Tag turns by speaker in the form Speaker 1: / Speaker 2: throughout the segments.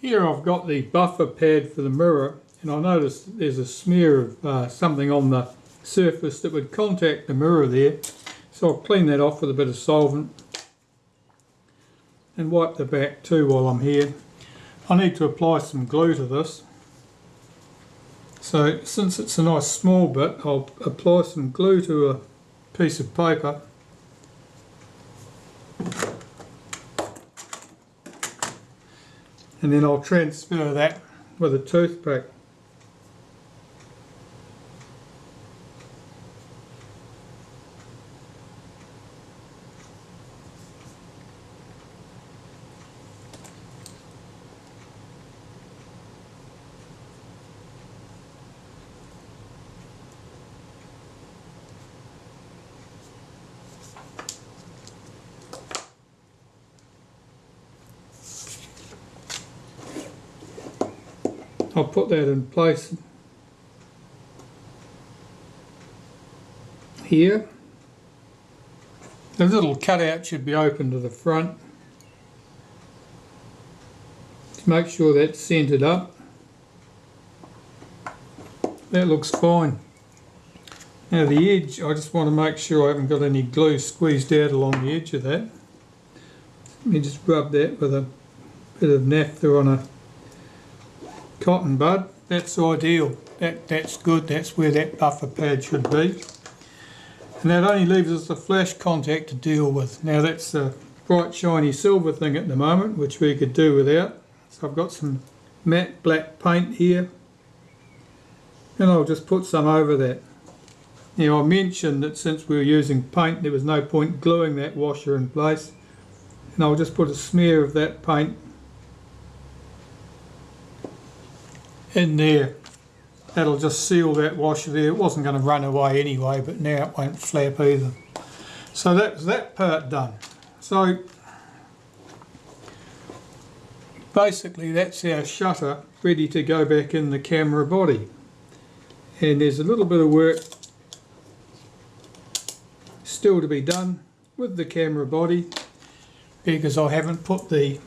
Speaker 1: Here I've got the buffer pad for the mirror, and I noticed there's a smear of something on the surface that would contact the mirror there. So I'll clean that off with a bit of solvent and wipe the back too while I'm here. I need to apply some glue to this. So since it's a nice small bit, I'll apply some glue to a piece of paper. And then I'll transfer that with a toothpick. I'll put that in place here. The little cutout should be open to the front. Just make sure that's centered up. That looks fine. Now the edge, I just want to make sure I haven't got any glue squeezed out along the edge of that. Let me just rub that with a bit of naphtha on a cotton bud. That's ideal. That's good. That's where that buffer pad should be. And that only leaves us the flash contact to deal with. Now that's a bright shiny silver thing at the moment, which we could do without. So I've got some matte black paint here, and I'll just put some over that. Now I mentioned that since we were using paint there was no point gluing that washer in place, and I'll just put a smear of that paint in there. That'll just seal that washer there. It wasn't going to run away anyway, but now it won't flap either. So that's that part done. So basically that's our shutter ready to go back in the camera body. And there's a little bit of work still to be done with the camera body because I haven't put the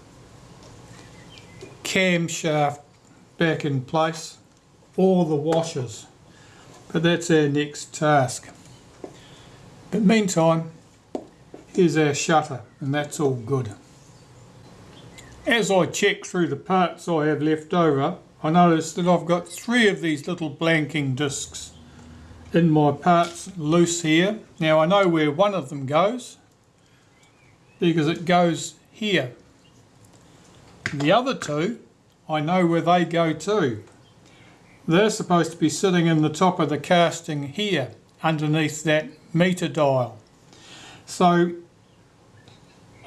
Speaker 1: camshaft back in place or the washers, but that's our next task. But meantime, here's our shutter, and that's all good. As I check through the parts I have left over, I noticed that I've got 3 of these little blanking discs in my parts loose here. Now I know where one of them goes because it goes here. The other 2, I know where they go to. They're supposed to be sitting in the top of the casting here underneath that meter dial. So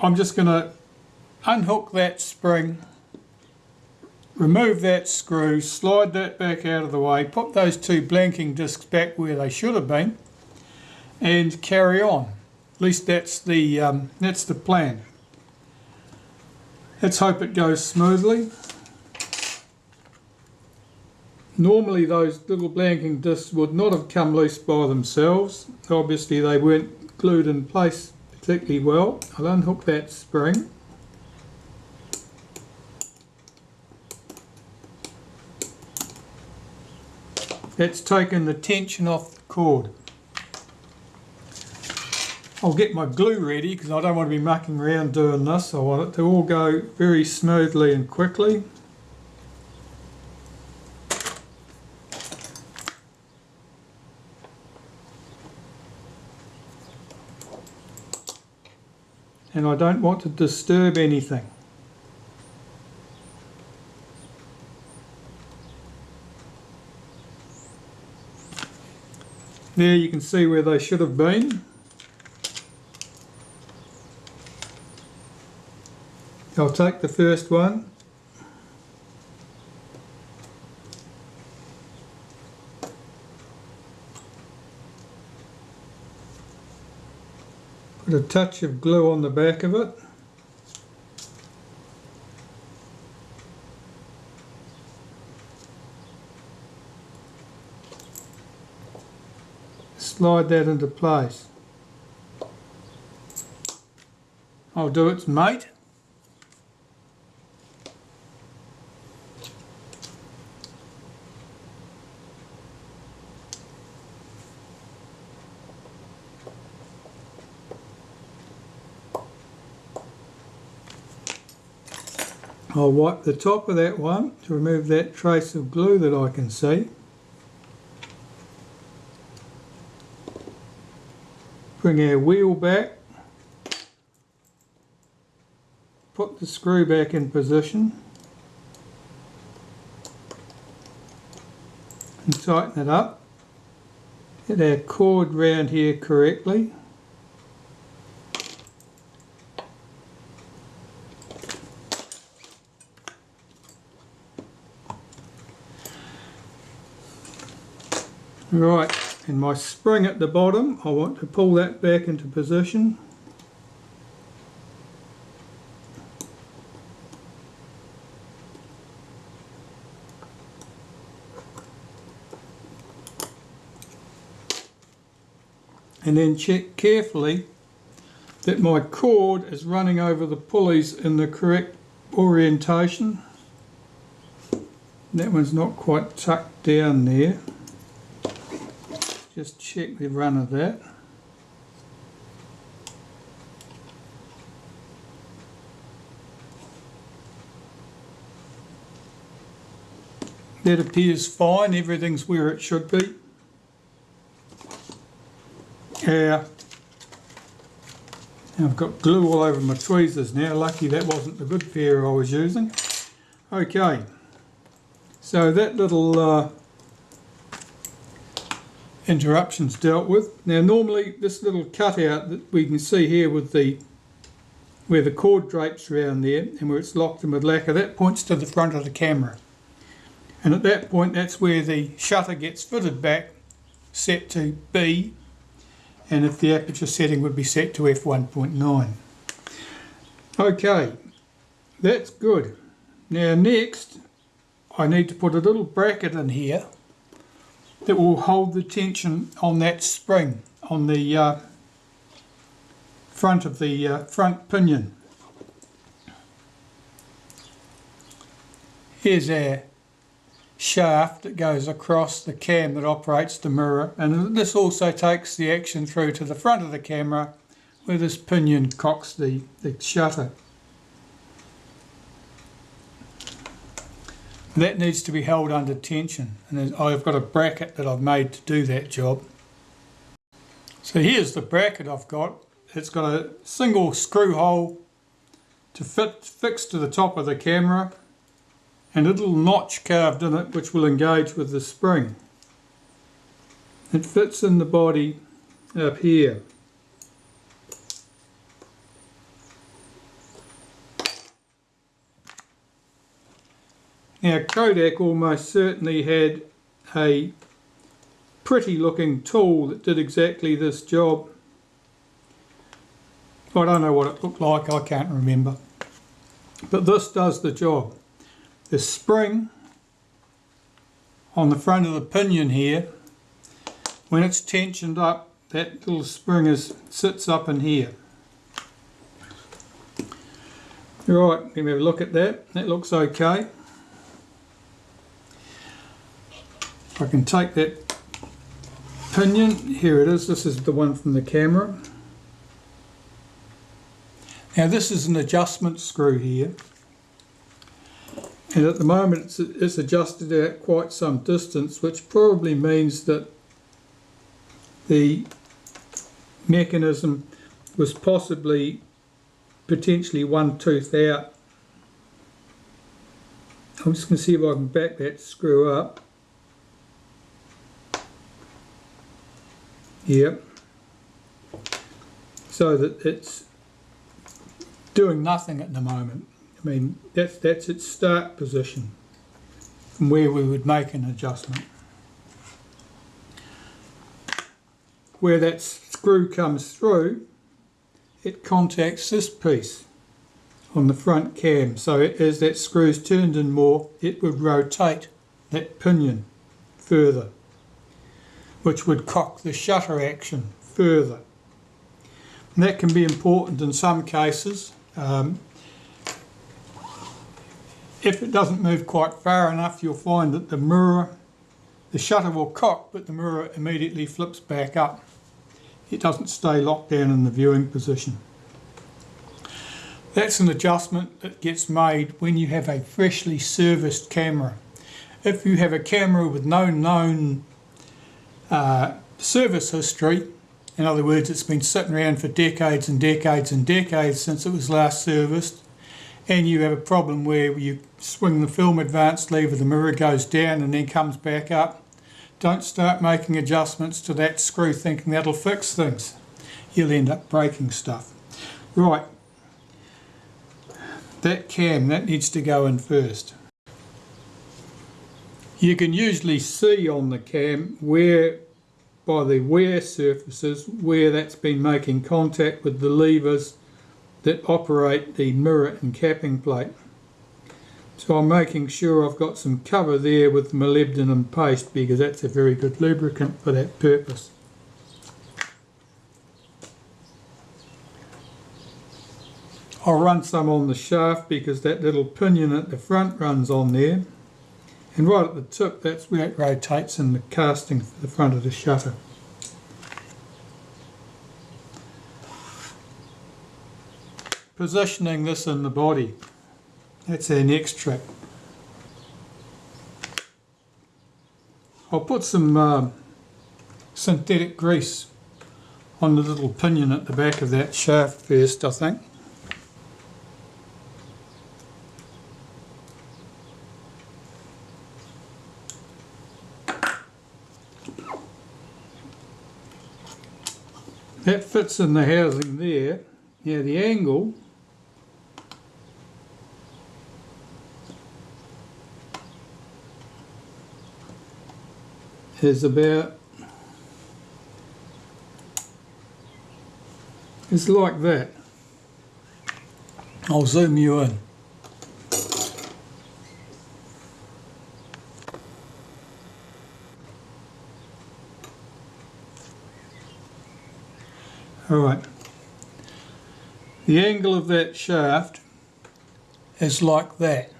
Speaker 1: I'm just going to unhook that spring, remove that screw, slide that back out of the way, put those 2 blanking discs back where they should have been, and carry on. At least that's the plan. Let's hope it goes smoothly. Normally those little blanking discs would not have come loose by themselves. Obviously they weren't glued in place particularly well. I'll unhook that spring. That's taken the tension off the cord. I'll get my glue ready because I don't want to be mucking around doing this. I want it to all go very smoothly and quickly. And I don't want to disturb anything. There you can see where they should have been. I'll take the first one. Put a touch of glue on the back of it. Slide that into place. I'll do its mate. I'll wipe the top of that one to remove that trace of glue that I can see. Bring our wheel back. Put the screw back in position. And tighten it up. Get our cord round here correctly. Right, and my spring at the bottom, I want to pull that back into position. And then check carefully that my cord is running over the pulleys in the correct orientation. That one's not quite tucked down there. Just check the run of that. That appears fine, everything's where it should be. I've got glue all over my tweezers now, lucky that wasn't the good pair I was using. Okay, so that little interruptions dealt with. Now normally this little cutout that we can see here with where the cord drapes around there and where it's locked in with lacquer, that points to the front of the camera. And at that point that's where the shutter gets fitted back, set to B, and if the aperture setting would be set to f1.9. Okay, that's good. Now next I need to put a little bracket in here that will hold the tension on that spring on the front of the front pinion. Here's our shaft that goes across the cam that operates the mirror, and this also takes the action through to the front of the camera where this pinion cocks the shutter. That needs to be held under tension, and I've got a bracket that I've made to do that job. So here's the bracket I've got. It's got a single screw hole to fix to the top of the camera and a little notch carved in it which will engage with the spring. It fits in the body up here. Now Kodak almost certainly had a pretty looking tool that did exactly this job. I don't know what it looked like, I can't remember. But this does the job. The spring on the front of the pinion here, when it's tensioned up, that little spring sits up in here. Right, let me have a look at that. That looks okay. I can take that pinion, here it is, this is the one from the camera. Now this is an adjustment screw here, and at the moment it's adjusted at quite some distance, which probably means that the mechanism was potentially one tooth out. I'm just going to see if I can back that screw up. Yep. So that it's doing nothing at the moment. I mean, that's its start position from where we would make an adjustment. Where that screw comes through, it contacts this piece on the front cam. So as that screw's turned in more, it would rotate that pinion further, which would cock the shutter action further. And that can be important in some cases. If it doesn't move quite far enough, you'll find that the shutter will cock, but the mirror immediately flips back up. It doesn't stay locked down in the viewing position. That's an adjustment that gets made when you have a freshly serviced camera. If you have a camera with no known service history, in other words it's been sitting around for decades and decades and decades since it was last serviced, and you have a problem where you swing the film advance lever, the mirror goes down and then comes back up, don't start making adjustments to that screw thinking that'll fix things. You'll end up breaking stuff. Right, that cam, that needs to go in first. You can usually see on the cam where, by the wear surfaces, where that's been making contact with the levers that operate the mirror and capping plate. So I'm making sure I've got some cover there with molybdenum paste because that's a very good lubricant for that purpose. I'll run some on the shaft because that little pinion at the front runs on there, and right at the tip that's where it rotates in the casting for the front of the shutter. Positioning this in the body, that's our next trick. I'll put some synthetic grease on the little pinion at the back of that shaft first, I think. That fits in the housing there. Now the angle is about, it's like that. I'll zoom you in. Alright, the angle of that shaft is like that.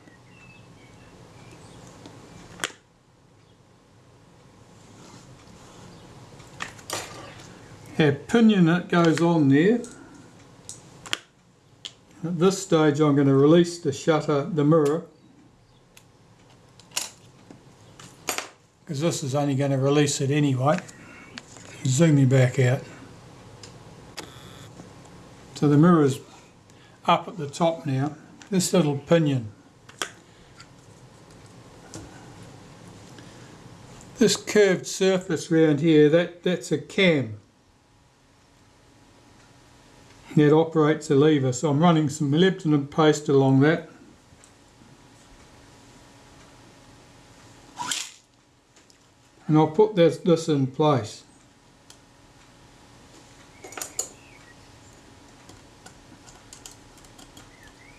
Speaker 1: Our pinion that goes on there. At this stage I'm going to release the shutter, the mirror, because this is only going to release it anyway. Zoom you back out. So the mirror's up at the top now, this little pinion. This curved surface round here, that's a cam. It operates a lever, so I'm running some molybdenum paste along that. And I'll put this in place.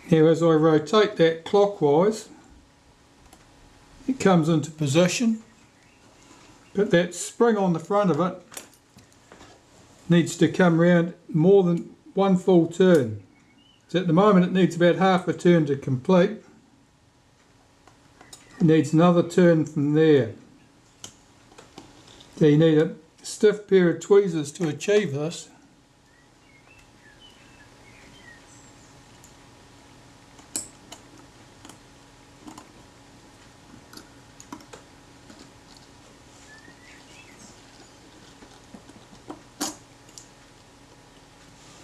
Speaker 1: Now as I rotate that clockwise, it comes into position, but that spring on the front of it needs to come round more than one full turn. So at the moment it needs about half a turn to complete. It needs another turn from there. So you need a stiff pair of tweezers to achieve this.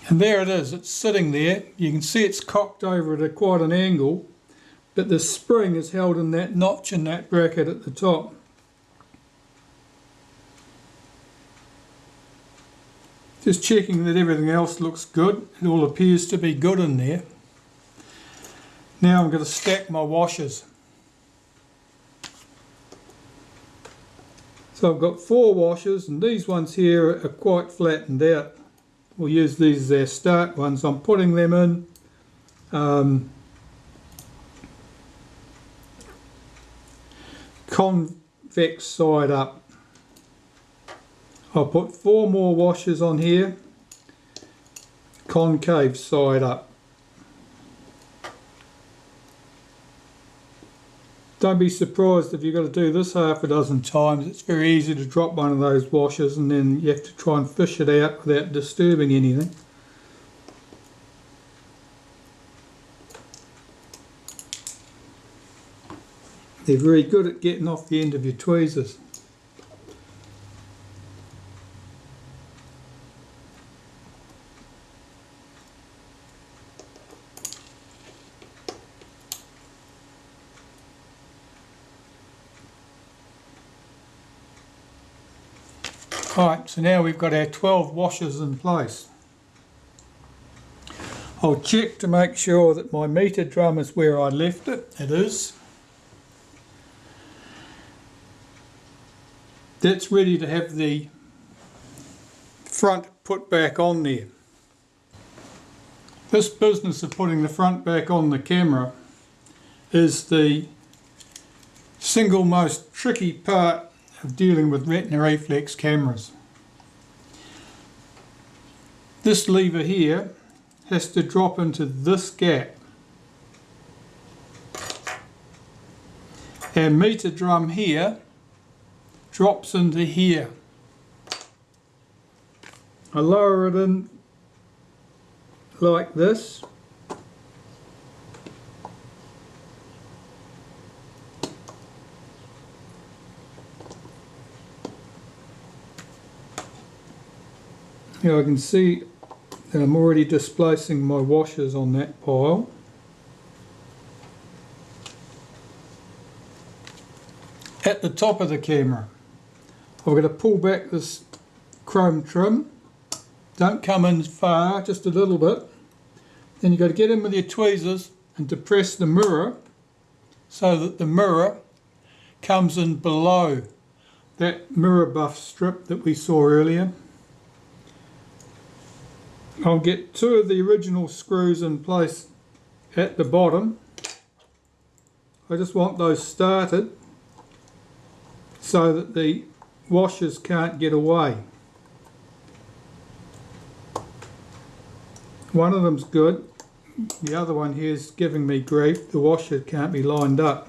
Speaker 1: And there it is, it's sitting there. You can see it's cocked over at quite an angle, but the spring is held in that notch in that bracket at the top. Just checking that everything else looks good. It all appears to be good in there. Now I'm going to stack my washers. So I've got 4 washers, and these ones here are quite flattened out. We'll use these as our start ones. I'm putting them in convex side up. I'll put 4 more washers on here, concave side up. Don't be surprised if you've got to do this half a dozen times. It's very easy to drop one of those washers and then you have to try and fish it out without disturbing anything. They're very good at getting off the end of your tweezers. Alright, so now we've got our 12 washers in place. I'll check to make sure that my meter drum is where I left it. It is. That's ready to have the front put back on there. This business of putting the front back on the camera is the single most tricky part of dealing with Retina reflex cameras. This lever here has to drop into this gap. Our meter drum here drops into here. I lower it in like this. Now I can see that I'm already displacing my washers on that pile. At the top of the camera, I've got to pull back this chrome trim. Don't come in far, just a little bit. Then you've got to get in with your tweezers and depress the mirror so that the mirror comes in below that mirror buff strip that we saw earlier. I'll get two of the original screws in place at the bottom. I just want those started so that the washers can't get away. One of them's good, the other one here is giving me grief. The washer can't be lined up.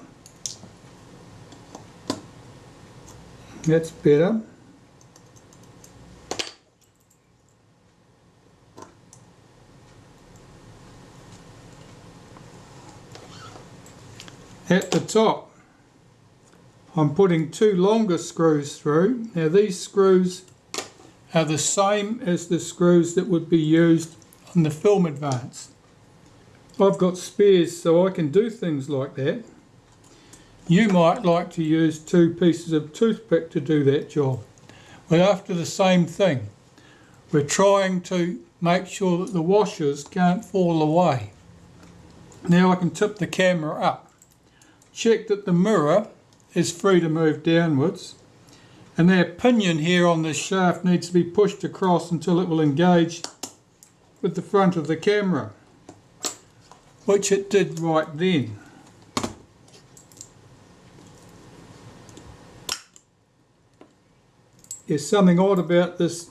Speaker 1: That's better. At the top, I'm putting two longer screws through. Now these screws are the same as the screws that would be used on the film advance. I've got spares so I can do things like that. You might like to use two pieces of toothpick to do that job. We're after the same thing. We're trying to make sure that the washers can't fall away. Now I can tip the camera up. Check that the mirror is free to move downwards, and that pinion here on this shaft needs to be pushed across until it will engage with the front of the camera, which it did right then. There's something odd about this.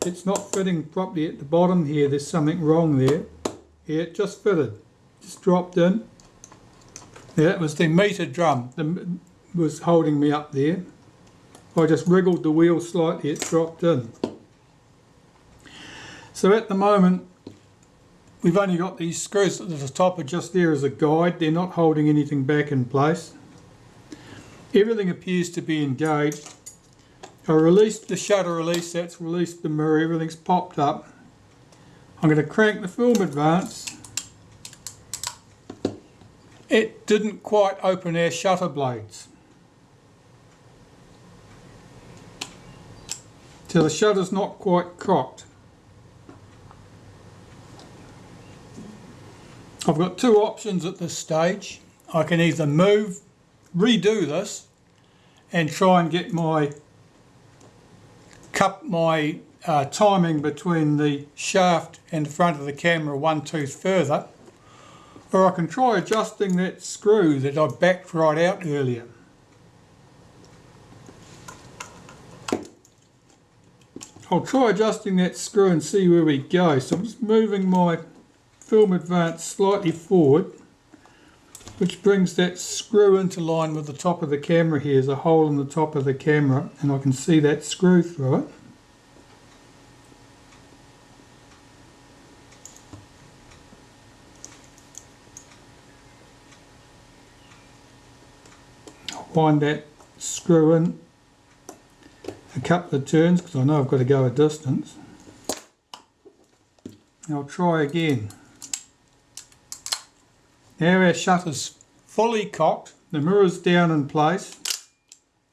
Speaker 1: It's not fitting properly at the bottom here. There's something wrong there. Yeah, it just fitted. Just dropped in. Now that was the meter drum that was holding me up there. I just wriggled the wheel slightly, it dropped in. So at the moment we've only got these screws at the top are just there as a guide. They're not holding anything back in place. Everything appears to be engaged. I released the shutter release, that's released the mirror, everything's popped up. I'm going to crank the film advance. It didn't quite open our shutter blades. So the shutter's not quite cocked. I've got two options at this stage. I can either redo this and try and get my timing between the shaft and the front of the camera one tooth further, or I can try adjusting that screw that I backed right out earlier. I'll try adjusting that screw and see where we go. So I'm just moving my film advance slightly forward, which brings that screw into line with the top of the camera here. There's a hole in the top of the camera and I can see that screw through it. wind that screw in a couple of turns because I know I've got to go a distance. And I'll try again. Now our shutter's fully cocked, the mirror's down in place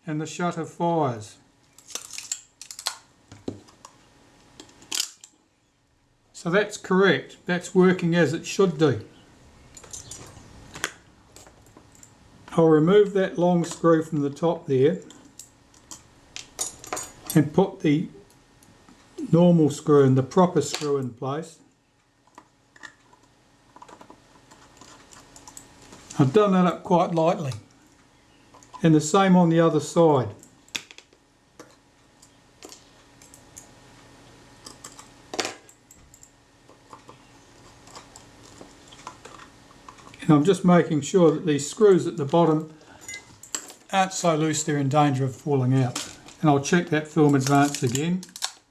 Speaker 1: and the shutter fires. So that's correct, that's working as it should do. I'll remove that long screw from the top there and put the normal screw and the proper screw in place. I've done that up quite lightly, and the same on the other side. And I'm just making sure that these screws at the bottom aren't so loose they're in danger of falling out. And I'll check that film advance again.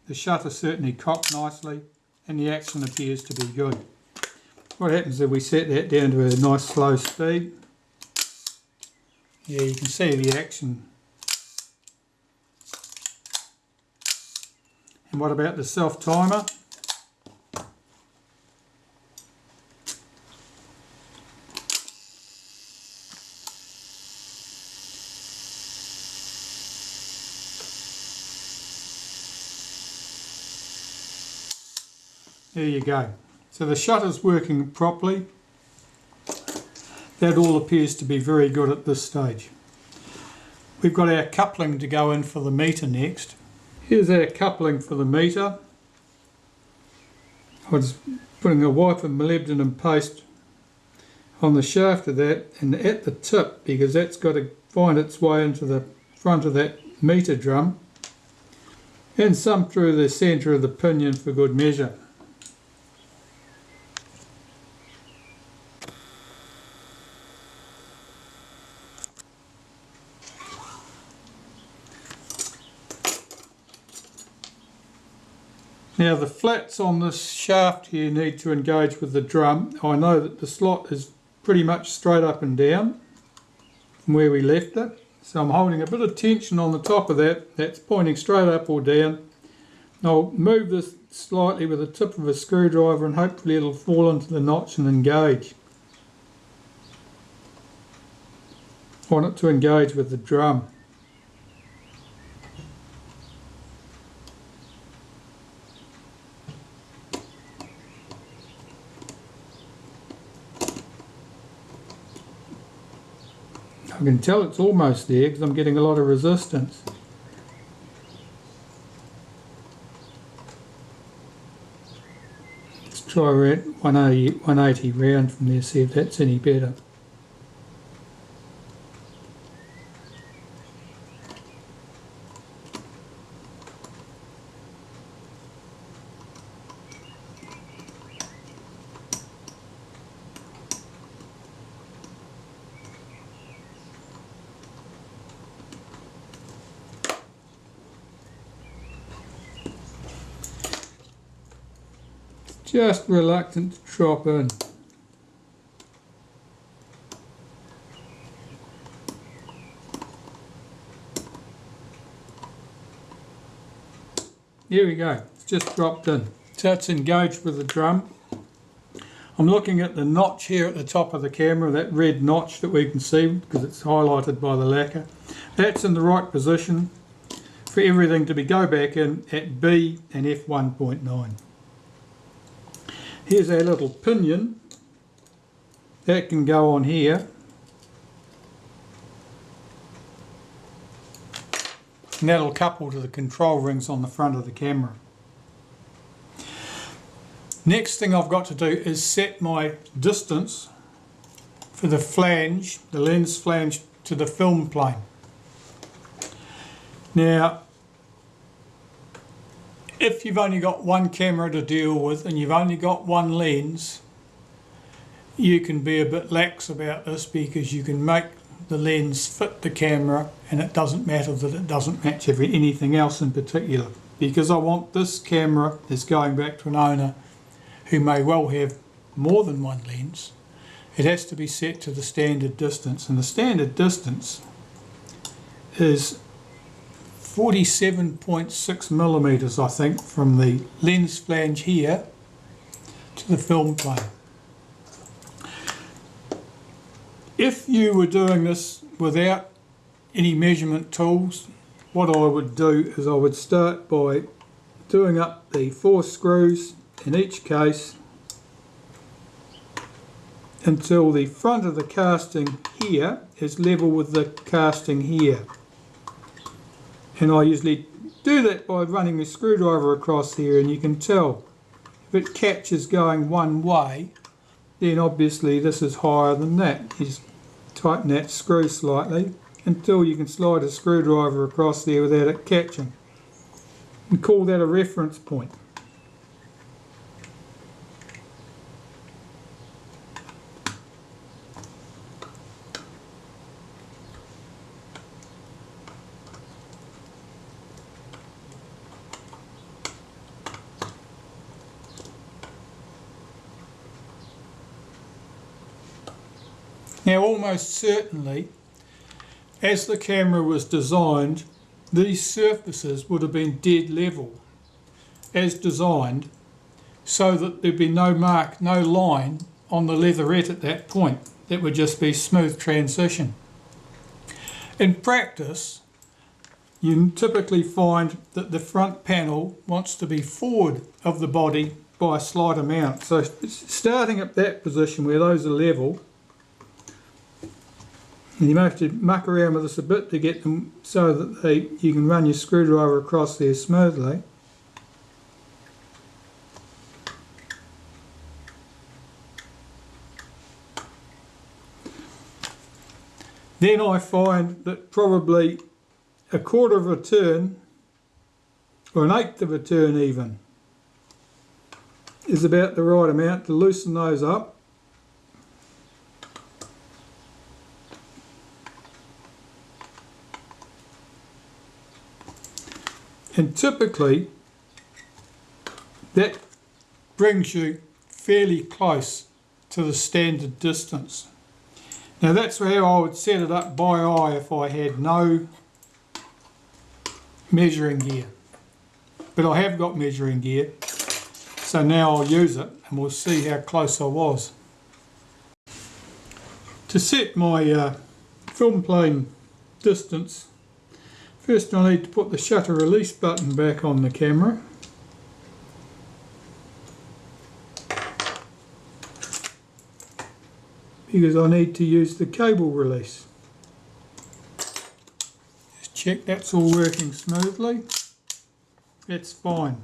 Speaker 1: The shutter certainly cocked nicely and the action appears to be good. What happens if we set that down to a nice slow speed? Yeah, you can see the action. And what about the self timer? There you go. So the shutter's working properly. That all appears to be very good at this stage. We've got our coupling to go in for the meter next. Here's our coupling for the meter. I'm just putting a wipe of molybdenum paste on the shaft of that and at the tip, because that's got to find its way into the front of that meter drum, and some through the centre of the pinion for good measure. Now the flats on this shaft here need to engage with the drum. I know that the slot is pretty much straight up and down from where we left it. So I'm holding a bit of tension on the top of that. That's pointing straight up or down. I'll move this slightly with the tip of a screwdriver and hopefully it'll fall into the notch and engage. I want it to engage with the drum. I can tell it's almost there because I'm getting a lot of resistance. Let's try 180 round from there, see if that's any better. Just reluctant to drop in. There we go, it's just dropped in. So it's engaged with the drum. I'm looking at the notch here at the top of the camera, that red notch that we can see because it's highlighted by the lacquer. That's in the right position for everything to go back in at B and f1.9. Here's our little pinion. That can go on here. And that'll couple to the control rings on the front of the camera. Next thing I've got to do is set my distance for the flange, the lens flange, to the film plane. Now, if you've only got one camera to deal with and you've only got one lens, you can be a bit lax about this because you can make the lens fit the camera and it doesn't matter that it doesn't match anything else in particular. Because I want this camera, is going back to an owner who may well have more than one lens, it has to be set to the standard distance, and the standard distance is 47.6 millimeters, I think, from the lens flange here to the film plane. If you were doing this without any measurement tools, what I would do is I would start by doing up the 4 screws in each case until the front of the casting here is level with the casting here. And I usually do that by running a screwdriver across here, and you can tell if it catches going one way, then obviously this is higher than that. You just tighten that screw slightly until you can slide a screwdriver across there without it catching. We call that a reference point. Now, almost certainly, as the camera was designed, these surfaces would have been dead level as designed, so that there'd be no mark, no line on the leatherette at that point. That would just be smooth transition. In practice, you typically find that the front panel wants to be forward of the body by a slight amount. So starting at that position where those are level, and you may have to muck around with this a bit to get them so that you can run your screwdriver across there smoothly. Then I find that probably a quarter of a turn, or an eighth of a turn even, is about the right amount to loosen those up. And typically that brings you fairly close to the standard distance. Now that's how I would set it up by eye if I had no measuring gear. But I have got measuring gear, so now I'll use it and we'll see how close I was. To set my film plane distance, first I need to put the shutter release button back on the camera. Because I need to use the cable release. Just check that's all working smoothly. That's fine.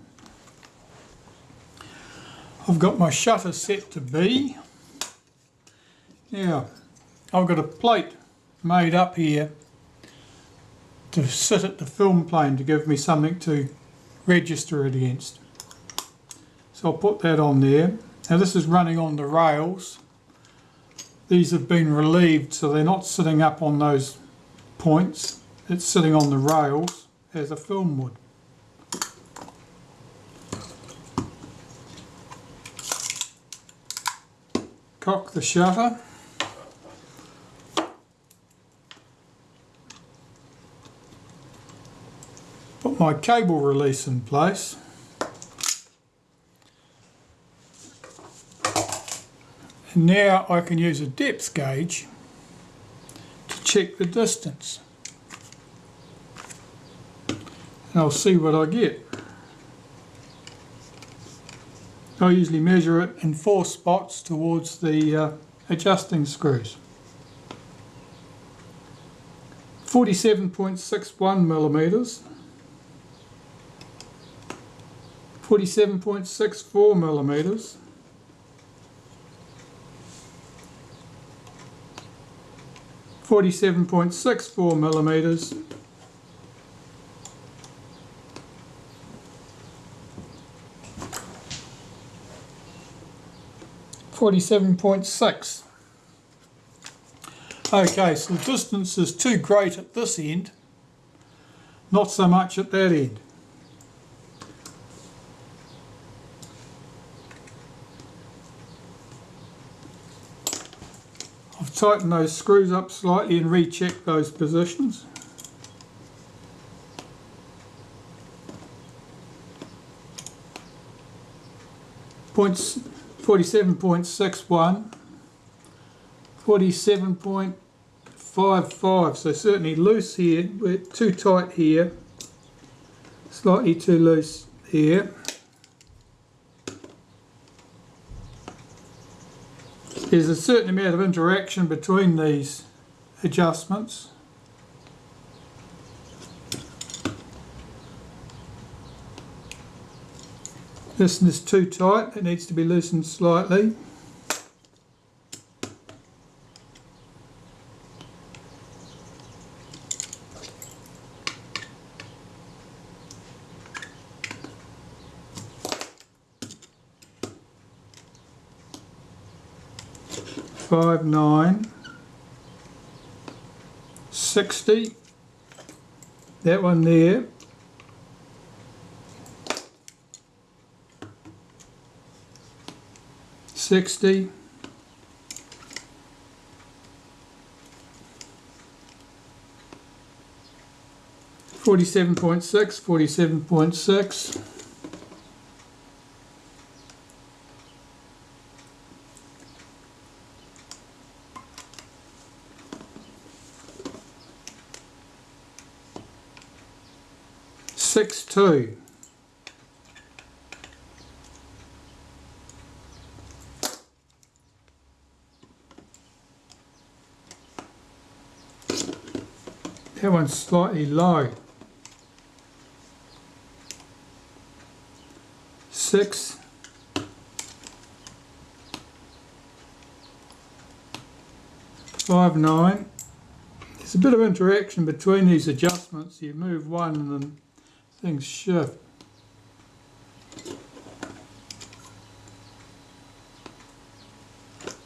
Speaker 1: I've got my shutter set to B. Now, I've got a plate made up here to sit at the film plane to give me something to register it against. So I'll put that on there. Now this is running on the rails. These have been relieved so they're not sitting up on those points. It's sitting on the rails as a film would. Cock the shutter. Put my cable release in place. And now I can use a depth gauge to check the distance. And I'll see what I get. I usually measure it in 4 spots towards the adjusting screws. 47.61 millimeters. 47.64 millimeters. 47.64 millimeters. 47.6. Okay, so the distance is too great at this end, not so much at that end. I've tightened those screws up slightly and rechecked those positions. 47.61, 47.55, so certainly loose here, we're too tight here, slightly too loose here. There's a certain amount of interaction between these adjustments. This is too tight, it needs to be loosened slightly. Five, 9, 60, that one there, 60, 47.6, 47.6, 6.2, that one's slightly low, 6, 5, 9. There's a bit of interaction between these adjustments. You move one and then things shift.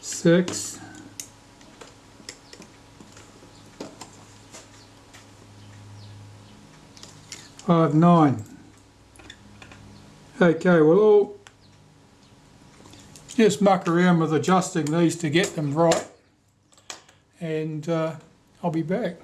Speaker 1: 6, 5, 9. Okay, we'll all just muck around with adjusting these to get them right, and I'll be back.